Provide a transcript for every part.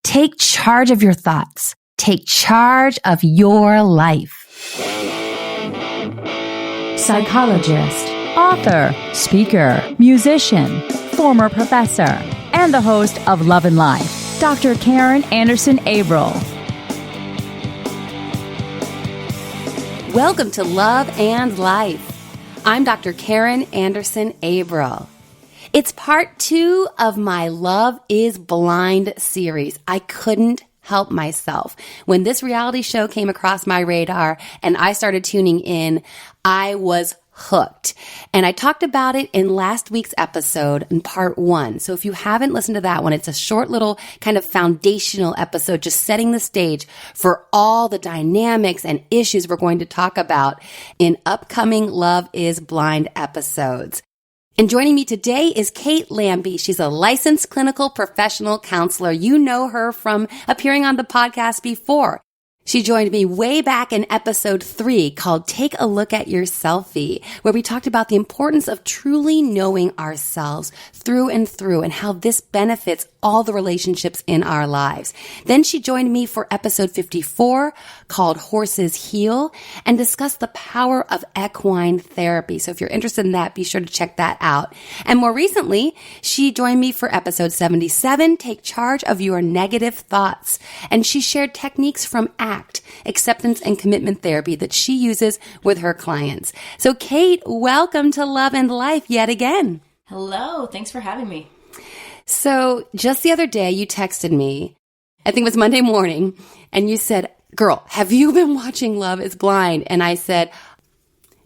Take charge of your thoughts. Take charge of your life. Psychologist, author, speaker, musician, former professor, and the host of Love and Life, Dr. Karen Anderson Averill. Welcome to Love and Life. I'm Dr. Karen Anderson Averill. It's part 2 of my Love is Blind series. I couldn't help myself. When this reality show came across my radar and I started tuning in, I was hooked. And I talked about it in last week's episode in part 1. So if you haven't listened to that one, it's a short little kind of foundational episode, just setting the stage for all the dynamics and issues we're going to talk about in upcoming Love is Blind episodes. And joining me today is Kate Lambie. She's a licensed clinical professional counselor. You know her from appearing on the podcast before. She joined me way back in episode 3 called Take a Look at Your Selfie, where we talked about the importance of truly knowing ourselves through and through and how this benefits all the relationships in our lives. Then she joined me for episode 54 called Horses Heal and discussed the power of equine therapy. So if you're interested in that, be sure to check that out. And more recently, she joined me for episode 77, Take Charge of Your Negative Thoughts. And she shared techniques from ACT, acceptance and commitment therapy, that she uses with her clients. So Kate, welcome to Love and Life yet again. Hello. Thanks for having me. So just the other day, you texted me, I think it was Monday morning, and you said, girl, have you been watching Love is Blind? And I said,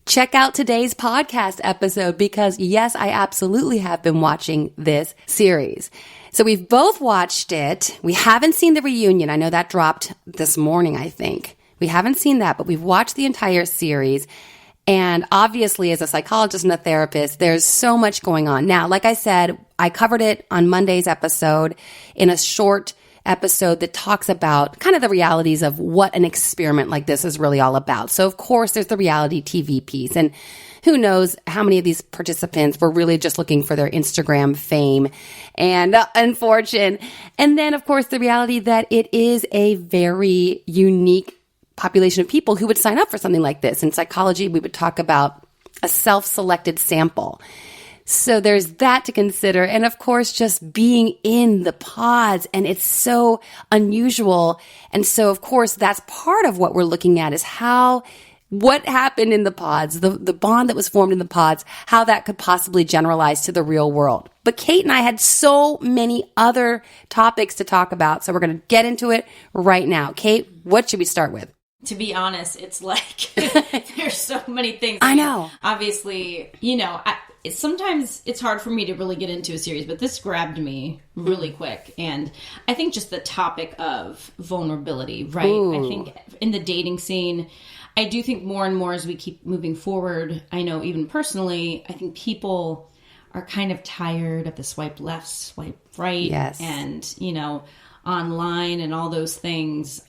check out today's podcast episode because yes, I absolutely have been watching this series. So we've both watched it. We haven't seen the reunion. I know that dropped this morning, I think. We haven't seen that, but we've watched the entire series. And obviously, as a psychologist and a therapist, there's so much going on. Now, like I said, I covered it on Monday's episode in a short episode that talks about kind of the realities of what an experiment like this is really all about. So, of course, there's the reality TV piece. And who knows how many of these participants were really just looking for their Instagram fame and fortune. And then, of course, the reality that it is a very unique population of people who would sign up for something like this. In psychology, we would talk about a self-selected sample. So there's that to consider. And of course, just being in the pods, and it's so unusual. And so, of course, that's part of what we're looking at is what happened in the pods, the bond that was formed in the pods, how that could possibly generalize to the real world. But Kate and I had so many other topics to talk about. So we're going to get into it right now. Kate, what should we start with? To be honest, it's like there's so many things. I know. Obviously, sometimes it's hard for me to really get into a series, but this grabbed me really quick. And I think just the topic of vulnerability, right? Ooh. I think in the dating scene, I do think more and more as we keep moving forward, I know even personally, I think people are kind of tired of the swipe left, swipe right. Yes. And, online and all those things.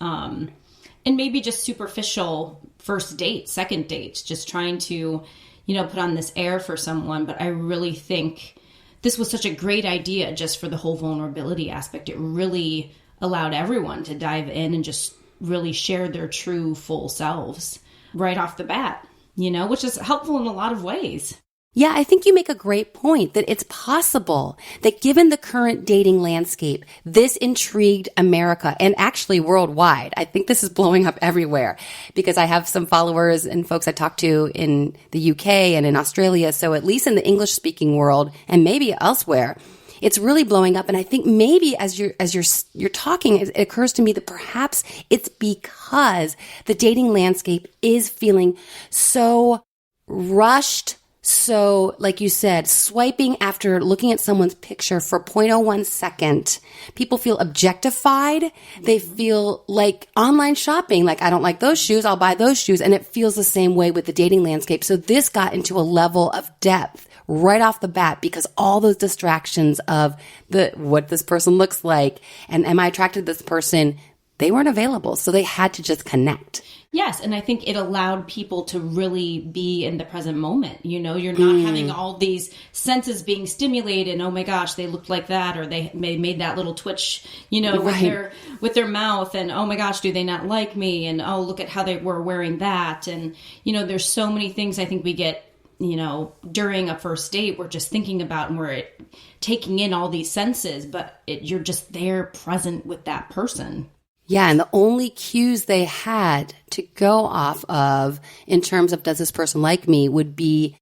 And maybe just superficial first dates, second dates, just trying to, put on this air for someone. But I really think this was such a great idea just for the whole vulnerability aspect. It really allowed everyone to dive in and just really share their true full selves right off the bat, which is helpful in a lot of ways. Yeah, I think you make a great point that it's possible that given the current dating landscape, this intrigued America and actually worldwide. I think this is blowing up everywhere because I have some followers and folks I talk to in the UK and in Australia. So at least in the English speaking world and maybe elsewhere, it's really blowing up. And I think maybe as you're talking, it occurs to me that perhaps it's because the dating landscape is feeling so rushed. So, like you said, swiping after looking at someone's picture for 0.01 second, people feel objectified. They feel like online shopping, like I don't like those shoes, I'll buy those shoes. And it feels the same way with the dating landscape. So this got into a level of depth right off the bat because all those distractions of what this person looks like and am I attracted to this person? they weren't available. So they had to just connect. Yes, and I think it allowed people to really be in the present moment. You know, you're not having all these senses being stimulated. Oh my gosh, they looked like that, or they made that little twitch, you know, with their mouth, and oh my gosh, do they not like me? And oh, look at how they were wearing that. And you know, there's so many things I think we get, you know, during a first date, we're just thinking about, and we're taking in all these senses, but you're just there present with that person. Yeah, and the only cues they had to go off of in terms of does this person like me would be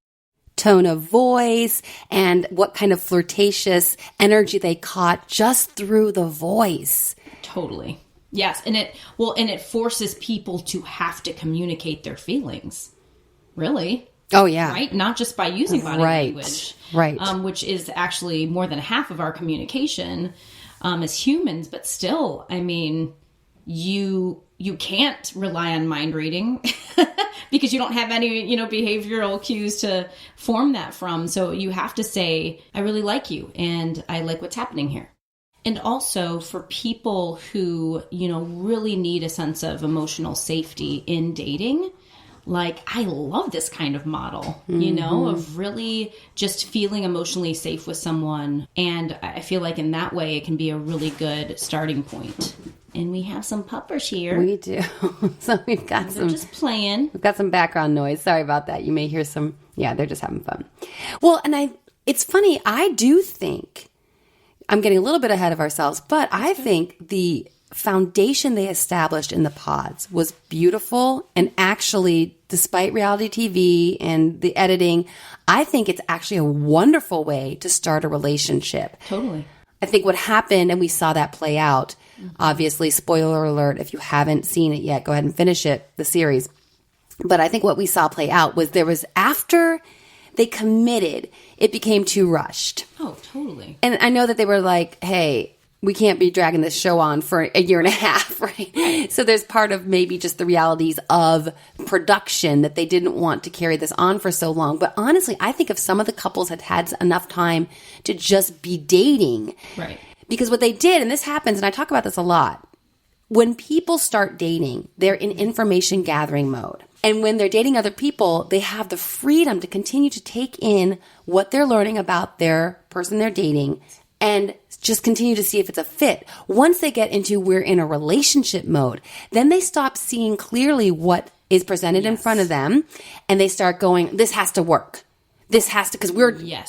tone of voice and what kind of flirtatious energy they caught just through the voice. Totally. Yes, and it forces people to have to communicate their feelings. Really? Oh, yeah. Right? Not just by using body language. Right. Which is actually more than half of our communication as humans, but still, I mean, you can't rely on mind reading because you don't have any, you know, behavioral cues to form that from. So you have to say, I really like you and I like what's happening here. And also for people who, you know, really need a sense of emotional safety in dating, like, I love this kind of model, you know, of really just feeling emotionally safe with someone. And I feel like in that way, it can be a really good starting point. And we have some puppers here. We do. So we've got They're just playing. We've got some background noise. Sorry about that. You may hear some. Yeah, they're just having fun. Well, and it's funny. I do think I'm getting a little bit ahead of ourselves, but I think the foundation they established in the pods was beautiful. And actually, despite reality TV and the editing, I think it's actually a wonderful way to start a relationship. Totally. I think what happened, and we saw that play out, obviously, spoiler alert, if you haven't seen it yet, go ahead and finish it, the series. But I think what we saw play out was after they committed, it became too rushed. Oh, totally. And I know that they were like, hey, we can't be dragging this show on for a year and a half, right? So there's part of maybe just the realities of production that they didn't want to carry this on for so long. But honestly, I think if some of the couples had enough time to just be dating, right? Because what they did, and this happens, and I talk about this a lot, when people start dating, they're in information gathering mode. And when they're dating other people, they have the freedom to continue to take in what they're learning about their person they're dating and just continue to see if it's a fit. Once they get into we're in a relationship mode, then they stop seeing clearly what is presented in front of them, and they start going, this has to work. This has to, because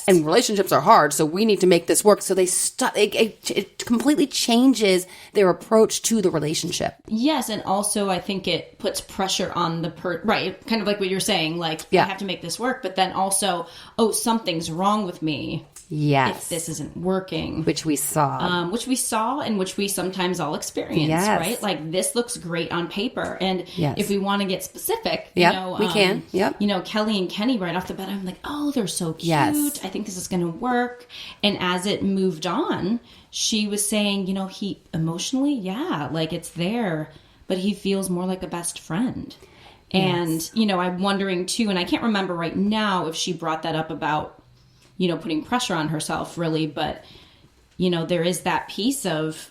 and relationships are hard, so we need to make this work. So they it completely changes their approach to the relationship. Yes, and also I think it puts pressure on the right, kind of like what you're saying, like, I have to make this work, but then also, oh, something's wrong with me. Yes. If this isn't working. Which we saw. And which we sometimes all experience, right? Like, this looks great on paper. And if we want to get specific, you know, we can. Yep. You know, Kelly and Kenny right off the bat, I'm like, oh, they're so cute. Yes. I think this is going to work. And as it moved on, she was saying, you know, he emotionally, like it's there, but he feels more like a best friend. And, you know, I'm wondering too, and I can't remember right now if she brought that up about, you know, putting pressure on herself really, but, you know, there is that piece of...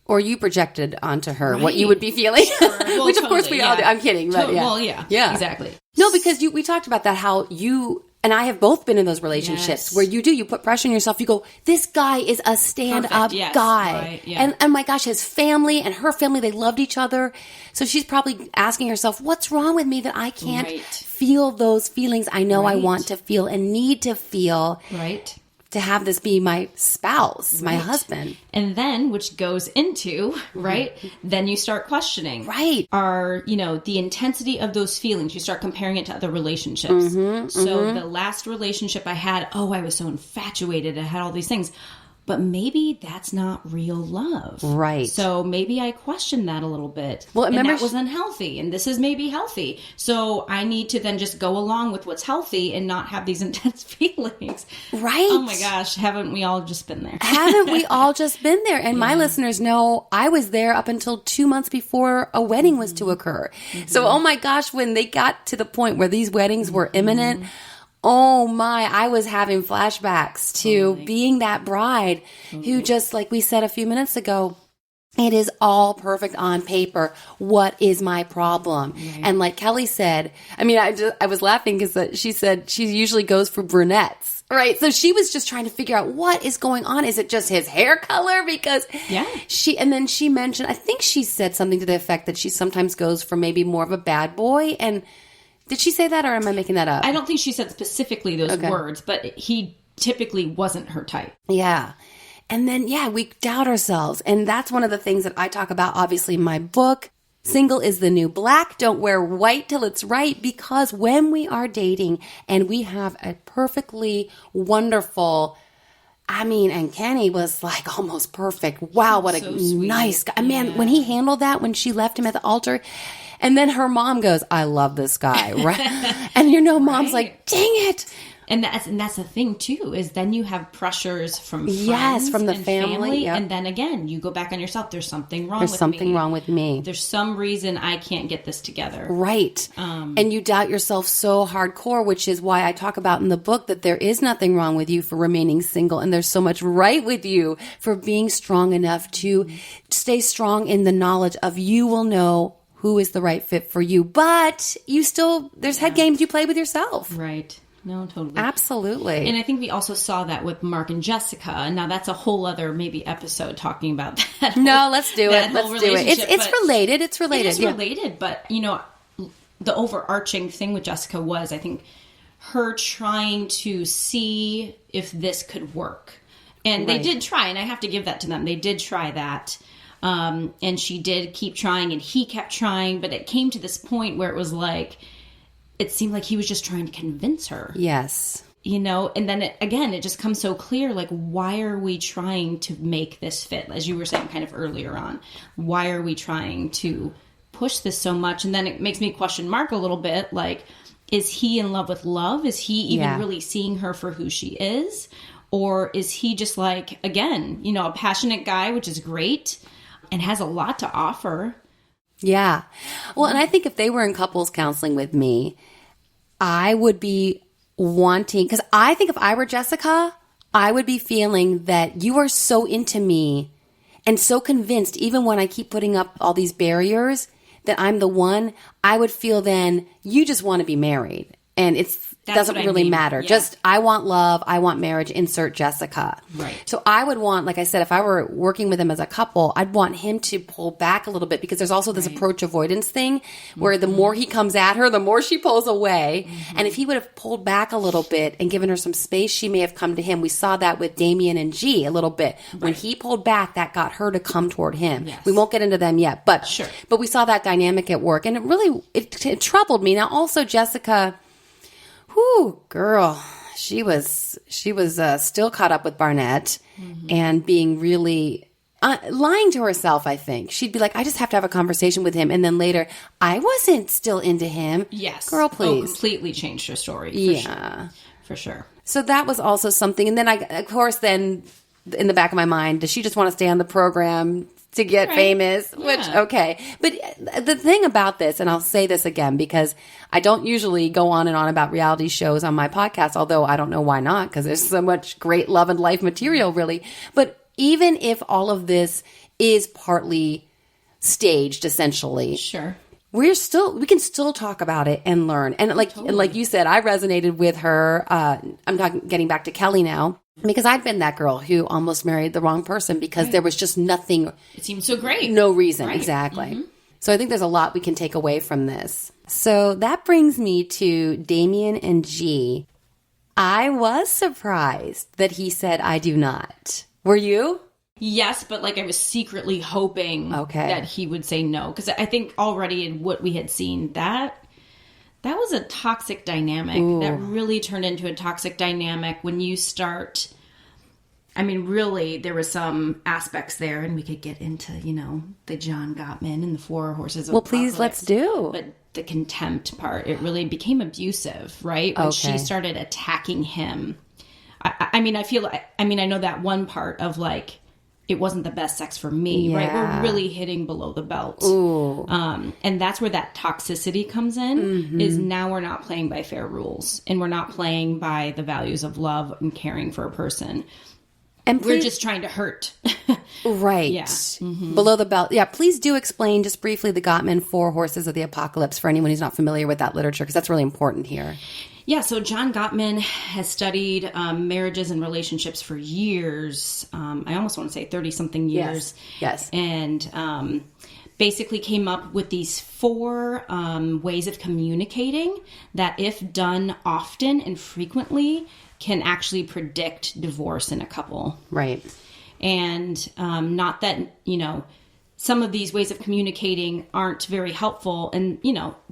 Or you projected onto her what you would be feeling, well, which of course we all do. I'm kidding, but Well, yeah, exactly. No, because we talked about that, how you and I have both been in those relationships where you put pressure on yourself. You go, this guy is a stand-up guy. Right, and my gosh, his family and her family, they loved each other. So she's probably asking herself, what's wrong with me that I can't feel those feelings I know I want to feel and need to feel to have this be my spouse, my husband. And then, which goes into, then you start questioning. Are, you know, the intensity of those feelings, you start comparing it to other relationships. So the last relationship I had, I was so infatuated. I had all these things. But maybe that's not real love. Right. So maybe I questioned that a little bit. Well, and that was unhealthy. And this is maybe healthy. So I need to then just go along with what's healthy and not have these intense feelings. Right. Oh my gosh. Haven't we all just been there? Haven't we all just been there? And my listeners know I was there up until 2 months before a wedding was to occur. So, oh my gosh, when they got to the point where these weddings were imminent, oh my, I was having flashbacks to being that bride who just, like we said a few minutes ago, It is all perfect on paper. What is my problem? Right. And like Kelly said, I mean, I was laughing because she said she usually goes for brunettes, right? So she was just trying to figure out what is going on. Is it just his hair color? Because and then she mentioned, I think she said something to the effect that she sometimes goes for maybe more of a bad boy. And did she say that, or am I making that up? I don't think she said specifically those words, but he typically wasn't her type. Yeah. And then, we doubt ourselves. And that's one of the things that I talk about, obviously, in my book. Single is the new black. Don't wear white till it's right. Because when we are dating and we have a perfectly wonderful, and Kenny was like almost perfect. Wow, what a nice guy. Man, when he handled that, when she left him at the altar, and then her mom goes, I love this guy, right? And mom's like, dang it. And that's the thing too, is then you have pressures from friends, from the and family. Yep. And then again, you go back on yourself. There's something wrong wrong with me. There's some reason I can't get this together. Right. And you doubt yourself so hardcore, which is why I talk about in the book that there is nothing wrong with you for remaining single. And there's so much right with you for being strong enough to stay strong in the knowledge of you will know who is the right fit for you. But you still, there's head games you play with yourself. Right. No, totally. Absolutely. And I think we also saw that with Mark and Jessica. Now, that's a whole other maybe episode talking about that. Let's do it. Let's do it. It's related. It's related. It is related, but, the overarching thing with Jessica was, I think, her trying to see if this could work. And they did try, and I have to give that to them. They did try that. And she did keep trying, and he kept trying, but it came to this point where it was like, it seemed like he was just trying to convince her. Yes. And then it just comes so clear, like, why are we trying to make this fit? As you were saying kind of earlier on, why are we trying to push this so much? And then it makes me question Mark a little bit, like, is he in love with love? Is he even really seeing her for who she is? Or is he just like, again, a passionate guy, which is great and has a lot to offer? Yeah. Well, and I think if they were in couples counseling with me, I would be wanting, because I think if I were Jessica, I would be feeling that you are so into me and so convinced, even when I keep putting up all these barriers, that I'm the one. I would feel then you just want to be married. And doesn't really matter. Yeah. Just, I want love. I want marriage. Insert Jessica. Right. So I would want, like I said, if I were working with him as a couple, I'd want him to pull back a little bit, because there's also this approach avoidance thing where the more he comes at her, the more she pulls away. And if he would have pulled back a little bit and given her some space, she may have come to him. We saw that with Damien and G a little bit. Right. When he pulled back, that got her to come toward him. Yes. We won't get into them yet, but we saw that dynamic at work, and it really it troubled me. Now, also Jessica, girl, she was still caught up with Barnett and being really lying to herself. I think she'd be like, I just have to have a conversation with him, and then later, I wasn't still into him. Yes, girl, please. Completely changed her story. For sure. So that was also something, and then of course, in the back of my mind, does she just want to stay on the program to get famous? Which, okay. But the thing about this, and I'll say this again, because I don't usually go on and on about reality shows on my podcast, although I don't know why not, because there's so much great love and life material, really. But even if all of this is partly staged, essentially. Sure. We can still talk about it and learn. And like you said, I resonated with her. I'm getting back to Kelly now, because I'd been that girl who almost married the wrong person because there was just nothing. It seemed so great. No reason. Right. Exactly. So I think there's a lot we can take away from this. So that brings me to Damien and G. I was surprised that he said, I do not. Were you? Yes, but I was secretly hoping that he would say no. Because I think already in what we had seen, that was a toxic dynamic. Ooh. That really turned into a toxic dynamic when you start... I mean, really, there were some aspects there, and we could get into, the John Gottman and the 4 horses of Apocalypse. Please, let's do. But the contempt part, it really became abusive, right? When she started attacking him. I know that one part of, it wasn't the best sex for me, right? We're really hitting below the belt. Ooh. And that's where that toxicity comes in, is now we're not playing by fair rules, and we're not playing by the values of love and caring for a person. And we're just trying to hurt. Right. Yeah. Mm-hmm. Below the belt. Yeah. Please do explain just briefly the Gottman Four Horses of the Apocalypse for anyone who's not familiar with that literature, because that's really important here. Yeah. So John Gottman has studied marriages and relationships for years. I almost want to say 30-something years. Yes. And basically came up with these 4 ways of communicating that, if done often and frequently, can actually predict divorce in a couple. Right. And not that, some of these ways of communicating aren't very helpful, and,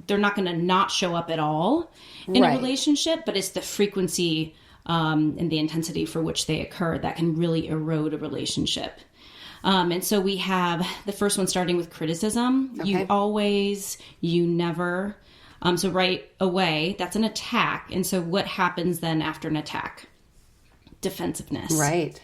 they're not going to not show up at all in a relationship, but it's the frequency and the intensity for which they occur that can really erode a relationship. And so we have the first one starting with criticism. Okay. You always, you never. So right away, that's an attack. And so what happens then after an attack? Defensiveness. Right.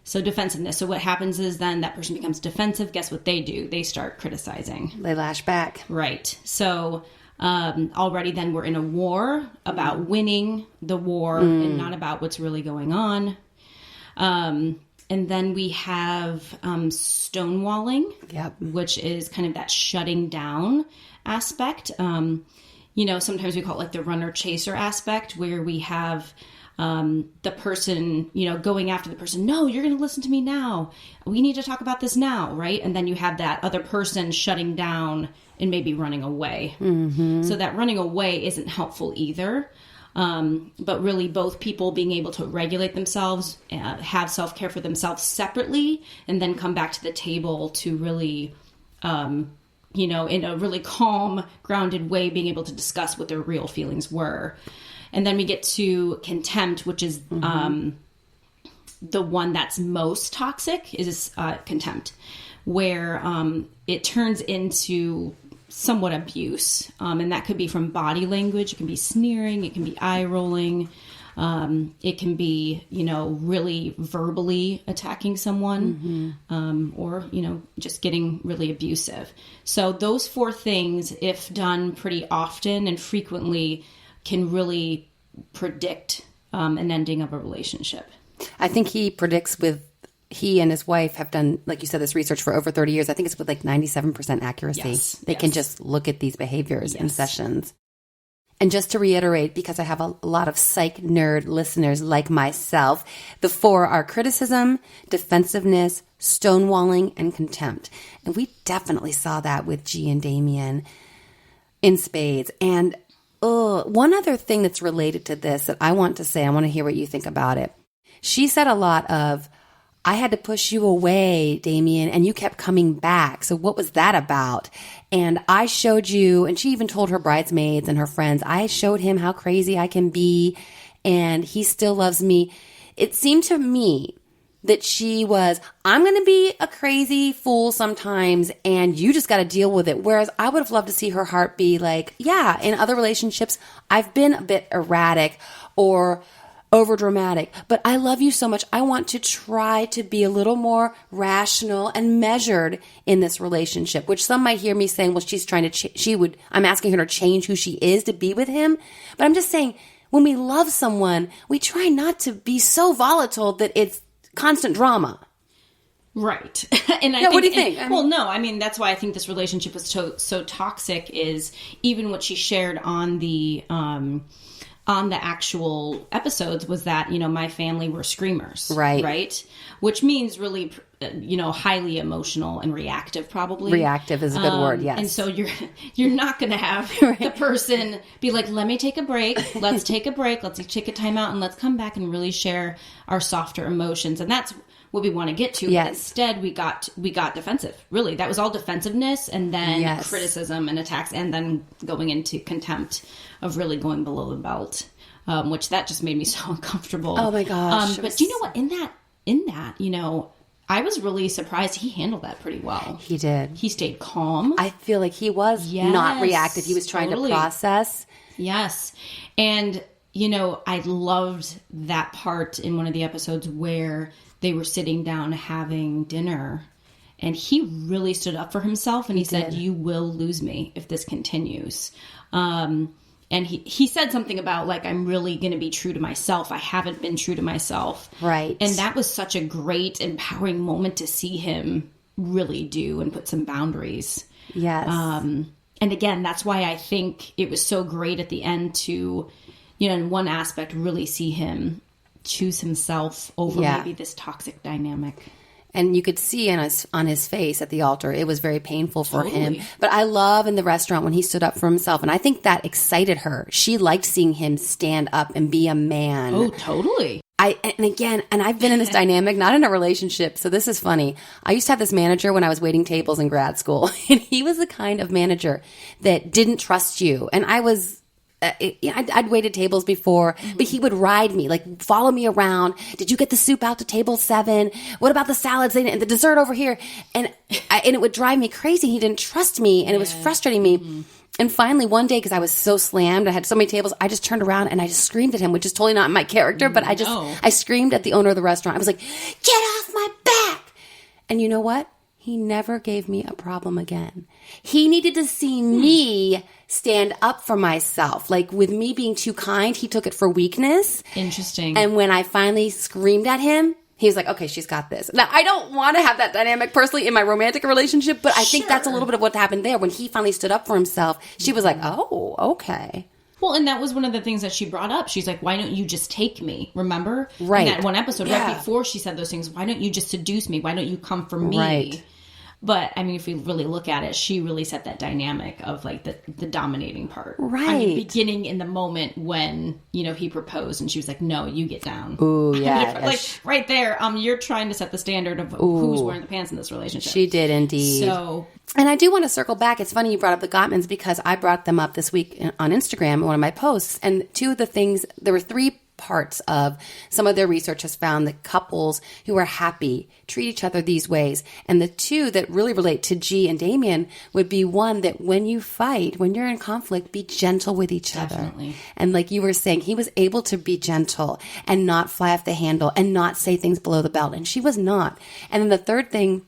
So defensiveness. So what happens is then that person becomes defensive. Guess what they do? They start criticizing. They lash back. Right. So already then we're in a war about winning the war and not about what's really going on. And then we have stonewalling, which is kind of that shutting down aspect. Sometimes we call it like the runner-chaser aspect, where we have the person, going after the person. No, you're going to listen to me now. We need to talk about this now, right? And then you have that other person shutting down and maybe running away. Mm-hmm. So that running away isn't helpful either. But really both people being able to regulate themselves, have self-care for themselves separately, and then come back to the table to really, in a really calm, grounded way, being able to discuss what their real feelings were. And then we get to contempt, which is the one that's most toxic, is contempt, where it turns into somewhat abuse. And that could be from body language. It can be sneering. It can be eye rolling. It can be, really verbally attacking someone, or, just getting really abusive. So those 4 things, if done pretty often and frequently, can really predict an ending of a relationship. I think he and his wife have done, like you said, this research for over 30 years. I think it's with like 97% accuracy. Yes, they can just look at these behaviors in sessions. And just to reiterate, because I have a lot of psych nerd listeners like myself, the 4 are criticism, defensiveness, stonewalling, and contempt. And we definitely saw that with G and Damien in spades. And one other thing that's related to this that I want to say, I want to hear what you think about it. She said a lot of, I had to push you away, Damien, and you kept coming back. So what was that about? And I showed you, and she even told her bridesmaids and her friends, I showed him how crazy I can be, and he still loves me. It seemed to me that she was, I'm going to be a crazy fool sometimes, and you just got to deal with it. Whereas I would have loved to see her heart be like, yeah, in other relationships, I've been a bit erratic or overdramatic, but I love you so much. I want to try to be a little more rational and measured in this relationship, which some might hear me saying, well, she's trying to, I'm asking her to change who she is to be with him. But I'm just saying, when we love someone, we try not to be so volatile that it's constant drama. Right. And I think, what do you think? That's why I think this relationship was so toxic, is even what she shared on the actual episodes was that, my family were screamers. Right. Which means really, highly emotional and reactive, probably. Reactive is a good word. Yes. And so you're not going to have the person be like, let me take a break. Let's take a break. Let's take a time out and let's come back and really share our softer emotions. And that's what we want to get to. Yes. But instead we got defensive. Really. That was all defensiveness, and then criticism and attacks, and then going into contempt of really going below the belt. Which that just made me so uncomfortable. Oh my gosh. But do you know what? In that, I was really surprised he handled that pretty well. He did. He stayed calm. I feel like he was not reactive. He was trying to process. Yes. And, I loved that part in one of the episodes where they were sitting down having dinner, and he really stood up for himself, and he said, you will lose me if this continues. And he said something about like, I'm really going to be true to myself. I haven't been true to myself. Right. And that was such a great, empowering moment to see him really do and put some boundaries. Yes. And again, that's why I think it was so great at the end to, you know, in one aspect, really see him choose himself over maybe this toxic dynamic. And you could see on his face at the altar, it was very painful for him. But I love in the restaurant when he stood up for himself. And I think that excited her. She liked seeing him stand up and be a man. Oh, totally. And I've been in this dynamic, not in a relationship. So this is funny. I used to have this manager when I was waiting tables in grad school. And he was the kind of manager that didn't trust you. And I was... I'd waited tables before, but he would ride me, like follow me around. Did you get the soup out to table 7? What about the salads and the dessert over here? And it would drive me crazy. He didn't trust me, and it was frustrating me. And finally, one day, because I was so slammed, I had so many tables, I just turned around and I just screamed at him, which is totally not my character, but I screamed at the owner of the restaurant. I was like, "Get off my back!" And you know what? He never gave me a problem again. He needed to see me stand up for myself. Like with me being too kind, he took it for weakness. Interesting. And when I finally screamed at him, he was like, okay, she's got this. Now, I don't want to have that dynamic personally in my romantic relationship, but I think that's a little bit of what happened there. When he finally stood up for himself, she was like, oh, okay. Well, and that was one of the things that she brought up. She's like, why don't you just take me? Remember? Right. In that one episode, right before she said those things, why don't you just seduce me? Why don't you come for me? Right. But, I mean, if we really look at it, she really set that dynamic of, like, the dominating part. Right. I mean, beginning in the moment when, you know, he proposed and she was like, no, you get down. Ooh, yeah. Like, right there, you're trying to set the standard of who's wearing the pants in this relationship. She did indeed. So... And I do want to circle back. It's funny you brought up the Gottmans because I brought them up this week on Instagram in one of my posts. And two of the things, there were 3 parts of some of their research has found that couples who are happy treat each other these ways. And the 2 that really relate to G and Damien would be, one, that when you fight, when you're in conflict, be gentle with each other. And like you were saying, he was able to be gentle and not fly off the handle and not say things below the belt. And she was not. And then the third thing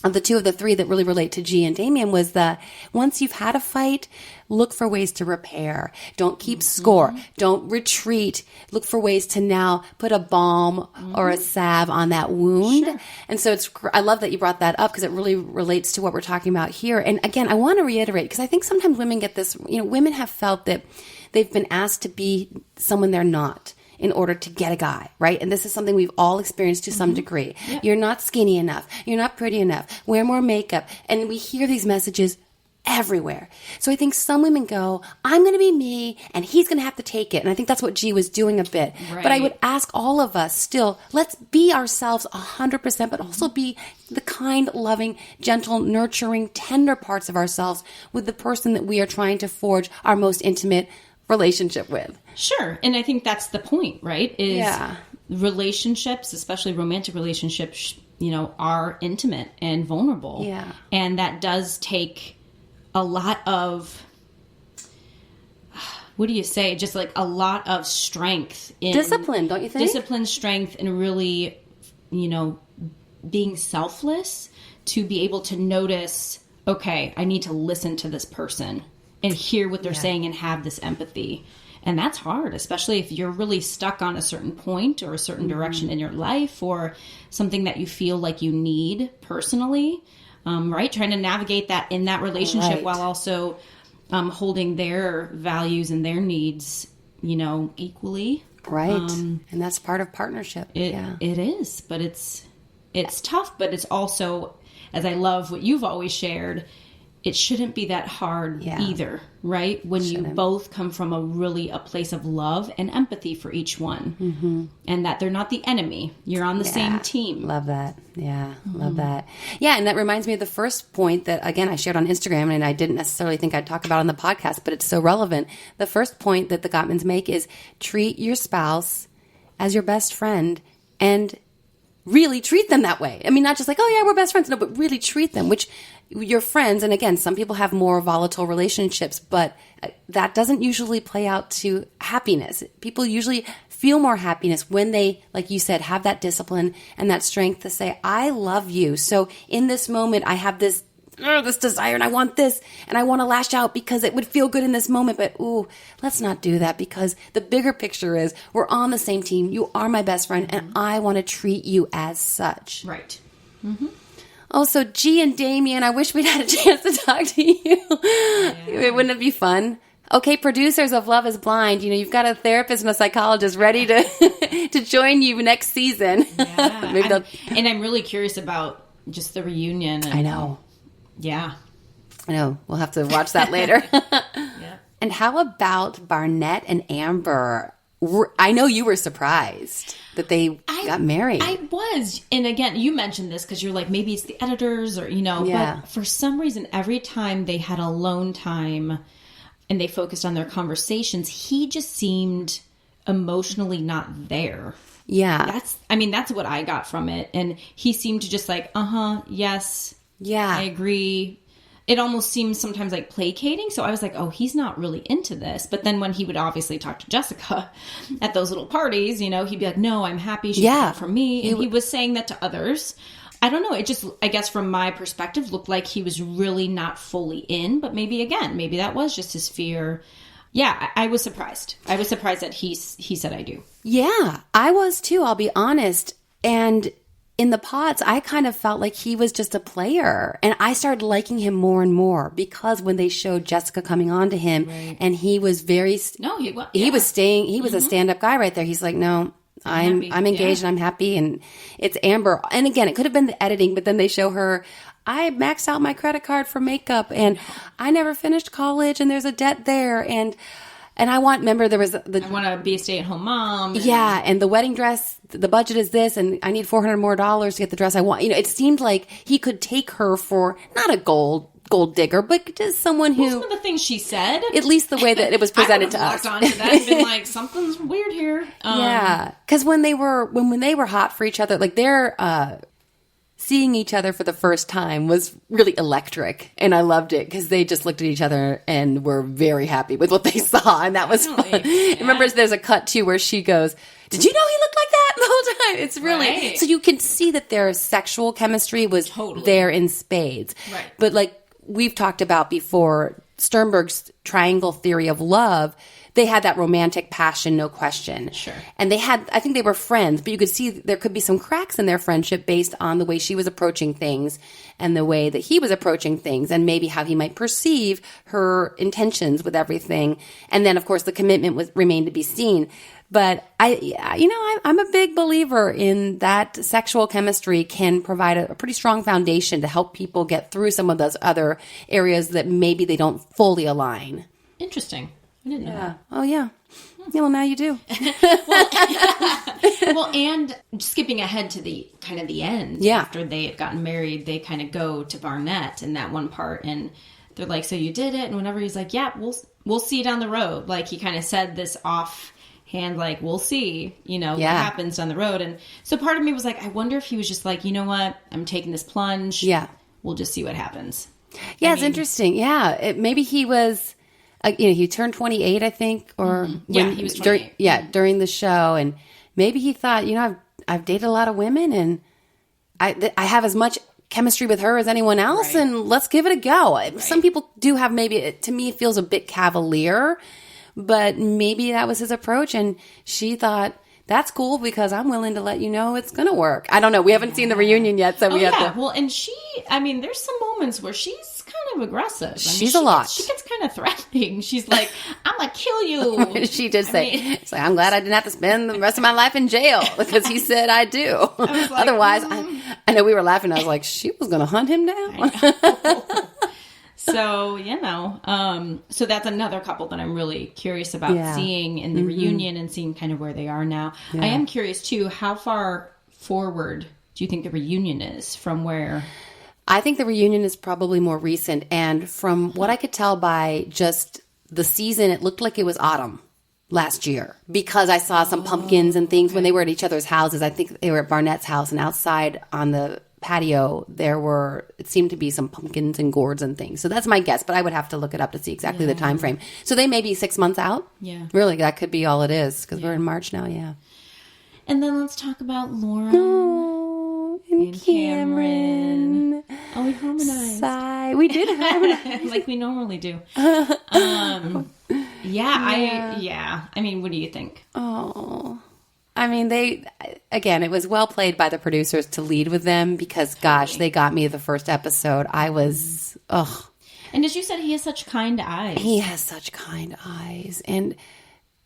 of the 2 of the 3 that really relate to G and Damien was that once you've had a fight, look for ways to repair. Don't keep score. Don't retreat. Look for ways to now put a balm or a salve on that wound. And so I love that you brought that up because it really relates to what we're talking about here. And again, I want to reiterate because I think sometimes women get this, you know, women have felt that they've been asked to be someone they're not in order to get a guy, right? And this is something we've all experienced to some degree. Yep. You're not skinny enough. You're not pretty enough. Wear more makeup. And we hear these messages everywhere. So I think some women go, I'm going to be me and he's going to have to take it. And I think that's what G was doing a bit. Right. But I would ask all of us still, let's be ourselves 100%, but also be the kind, loving, gentle, nurturing, tender parts of ourselves with the person that we are trying to forge our most intimate relationship with. Sure. And I think that's the point, right? Is relationships, especially romantic relationships, you know, are intimate and vulnerable. Yeah. And that does take a lot of, what do you say? Just like a lot of strength. Discipline, don't you think? Discipline, strength, and really, you know, being selfless to be able to notice, okay, I need to listen to this person and hear what they're saying and have this empathy. And that's hard, especially if you're really stuck on a certain point or a certain direction in your life or something that you feel like you need personally, right? Trying to navigate that in that relationship while also holding their values and their needs, you know, equally. Right. And that's part of partnership. It is, but it's tough, but it's also, as I love what you've always shared, it shouldn't be that hard either, right? When you both come from a place of love and empathy for each one, and that they're not the enemy. You're on the same team. Love that. Yeah, love that. Yeah, and that reminds me of the first point that, again, I shared on Instagram, and I didn't necessarily think I'd talk about on the podcast, but it's so relevant. The first point that the Gottmans make is treat your spouse as your best friend and really treat them that way. I mean, not just like, oh yeah, we're best friends. No, but really treat them, which your friends, and again, some people have more volatile relationships, but that doesn't usually play out to happiness. People usually feel more happiness when they, like you said, have that discipline and that strength to say, I love you. So in this moment, I have this this desire and I want this and I want to lash out because it would feel good in this moment. But let's not do that, because the bigger picture is we're on the same team. You are my best friend and I want to treat you as such. Right. Also, G and Damien, I wish we'd had a chance to talk to you. Wouldn't it be fun? Okay, producers of Love is Blind, you've got a therapist and a psychologist ready to to join you next season. Yeah. And I'm really curious about just the reunion. I know. Yeah. I know. We'll have to watch that later. Yeah. And how about Barnett and Amber? I know you were surprised that they got married. I was. And again, you mentioned this because you're like, maybe it's the editors or, but for some reason, every time they had alone time and they focused on their conversations, he just seemed emotionally not there. Yeah. That's what I got from it. And he seemed to just like, yes. Yeah. I agree. It almost seems sometimes like placating. So I was like, oh, he's not really into this. But then when he would obviously talk to Jessica at those little parties, he'd be like, no, I'm happy she's not for me. And he was saying that to others. I don't know. It just, I guess from my perspective, looked like he was really not fully in. But maybe that was just his fear. Yeah, I was surprised. I was surprised that he said I do. Yeah, I was too, I'll be honest. And in the pods, I kind of felt like he was just a player. And I started liking him more and more because when they showed Jessica coming on to him, and he was very... No, he was staying... He was a stand-up guy right there. He's like, no... I'm engaged and I'm happy, and it's Amber. And again, it could have been the editing, but then they show her, I maxed out my credit card for makeup and I never finished college and there's a debt there. And I want to be a stay-at-home mom. And the wedding dress, the budget is this, and I need $400 more to get the dress I want. It seemed like he could take her for not a gold digger, but just someone who... some of the things she said. At least the way that it was presented to us. I would have walked onto that and been like, something's weird here. Because when they were hot for each other, like they're seeing each other for the first time was really electric. And I loved it because they just looked at each other and were very happy with what they saw. And that was fun. Yeah. Remember, there's a cut too where she goes, did you know he looked like that the whole time? It's really... So you can see that their sexual chemistry was there in spades. Right. But like we've talked about before, Sternberg's triangle theory of love, they had that romantic passion, no question. Sure. And I think they were friends, but you could see there could be some cracks in their friendship based on the way she was approaching things and the way that he was approaching things and maybe how he might perceive her intentions with everything. And then, of course, the commitment remained to be seen. But I'm a big believer in that sexual chemistry can provide a pretty strong foundation to help people get through some of those other areas that maybe they don't fully align. Interesting. I didn't know that. Oh, yeah. Yeah, well, now you do. Well, and skipping ahead to the kind of the end. Yeah. After they had gotten married, they kind of go to Barnett in that one part, and they're like, so you did it? And whenever he's like, yeah, we'll see down the road. Like, he kind of said this offhand, like, we'll see, what happens down the road. And so part of me was like, I wonder if he was just like, you know what? I'm taking this plunge. Yeah. We'll just see what happens. Yeah, it's interesting. Yeah. Maybe he was... he turned 28, I think, or he was 28. During the show, and maybe he thought, I've dated a lot of women, and I have as much chemistry with her as anyone else, and let's give it a go. Right. Some people do have to me, it feels a bit cavalier, but maybe that was his approach, and she thought, that's cool because I'm willing to let you know it's going to work. I don't know. We haven't seen the reunion yet, so we have to. Well, and there's some moments where she's kind of aggressive. She's a lot. She gets kind of threatening. She's like, I'm going to kill you. She did say, I'm glad I didn't have to spend the rest of my life in jail because he said I do. Like, otherwise, I know we were laughing. I was like, she was going to hunt him down. So, so that's another couple that I'm really curious about seeing in the reunion and seeing kind of where they are now. Yeah. I am curious, too, how far forward do you think the reunion is from where? I think the reunion is probably more recent. And from what I could tell by just the season, it looked like it was autumn last year because I saw some pumpkins and things when they were at each other's houses. I think they were at Barnett's house, and outside on the patio, it seemed to be some pumpkins and gourds and things. So that's my guess, but I would have to look it up to see exactly the time frame. So they may be 6 months out. Yeah. Really, that could be all it is because we're in March now, yeah. And then let's talk about Lauren. Oh, I and Cameron. Oh, we harmonized. Sigh. We did harmonize. Like we normally do. I mean, what do you think? Oh, I mean, it was well played by the producers to lead with them because, gosh, they got me the first episode. I was, And as you said, he has such kind eyes. He has such kind eyes. And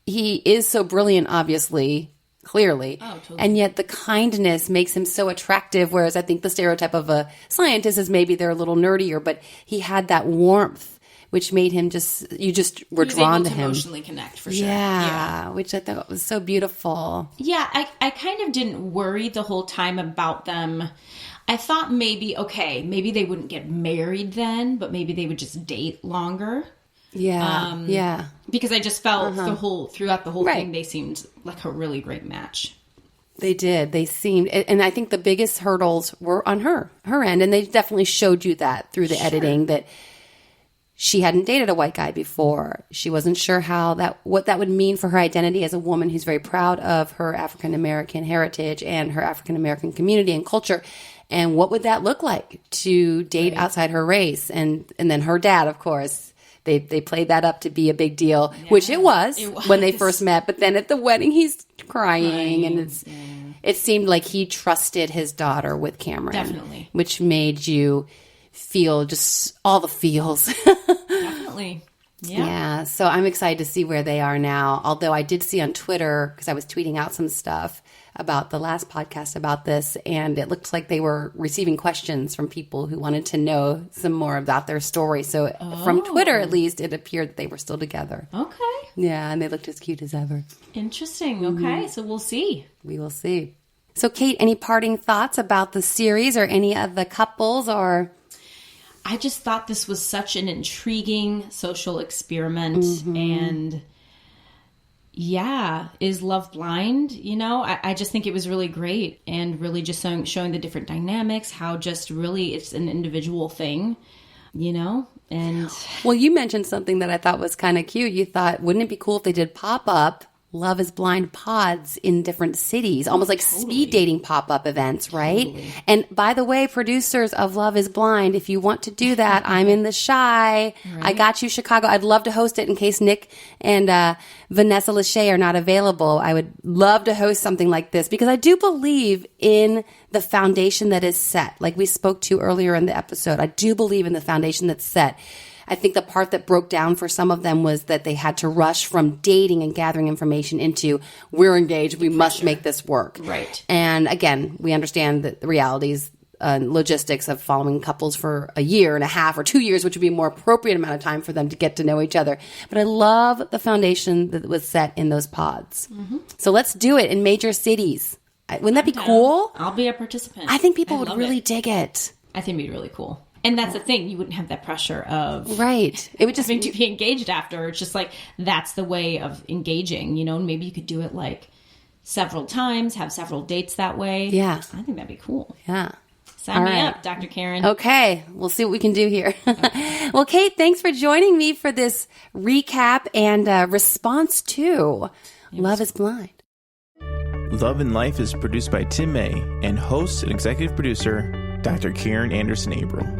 he is so brilliant, obviously, clearly. Oh, totally. And yet the kindness makes him so attractive, whereas I think the stereotype of a scientist is maybe they're a little nerdier, but he had that warmth, which made him you just were drawn to him. Emotionally connect, for sure. Yeah, which I thought was so beautiful. Yeah, I kind of didn't worry the whole time about them. I thought maybe they wouldn't get married then, but maybe they would just date longer. Yeah, Because I just felt throughout the whole Right. thing, they seemed like a really great match. They did. They seemed, and I think the biggest hurdles were on her end, and they definitely showed you that through the editing that she hadn't dated a white guy before. She wasn't sure what that would mean for her identity as a woman who's very proud of her African American heritage and her African American community and culture. And what would that look like to date outside her race? And then her dad, of course, they played that up to be a big deal, which it was when they first met. But then at the wedding, he's crying. And it seemed like he trusted his daughter with Cameron. Definitely. Which made you feel just all the feels. Definitely. Yeah. So I'm excited to see where they are now. Although I did see on Twitter, because I was tweeting out some stuff about the last podcast about this, and it looked like they were receiving questions from people who wanted to know some more about their story. So from Twitter, at least, it appeared that they were still together. Okay. Yeah, and they looked as cute as ever. Interesting. Okay, so we'll see. We will see. So, Kate, any parting thoughts about the series or any of the couples or... I just thought this was such an intriguing social experiment. And is love blind? I just think it was really great and really just showing the different dynamics, how just really it's an individual thing, and... Well, you mentioned something that I thought was kind of cute. You thought, wouldn't it be cool if they did pop-up Love is Blind pods in different cities, almost like speed dating pop-up events, right? Totally. And by the way, producers of Love is Blind, if you want to do that, I'm in the Shy. Right. I got you, Chicago. I'd love to host it in case Nick and Vanessa Lachey are not available. I would love to host something like this because I do believe in the foundation that is set. Like we spoke to earlier in the episode, I do believe in the foundation that's set. I think the part that broke down for some of them was that they had to rush from dating and gathering information into, we're engaged, we must make this work. Right. And again, we understand the realities and logistics of following couples for a year and a half or 2 years, which would be a more appropriate amount of time for them to get to know each other. But I love the foundation that was set in those pods. Mm-hmm. So let's do it in major cities. Wouldn't that be cool? I'll be a participant. I think people would really dig it. I think it'd be really cool. And that's the thing. You wouldn't have that pressure of... Right. It would just having to be engaged after. It's just like, that's the way of engaging, and maybe you could do it like several times, have several dates that way. Yeah. I think that'd be cool. Yeah. Sign me up, Dr. Karen. Okay. We'll see what we can do here. Okay. Well, Kate, thanks for joining me for this recap and response to Love is Blind. Love and Life is produced by Tim May and host and executive producer, Dr. Karen Anderson-Abril.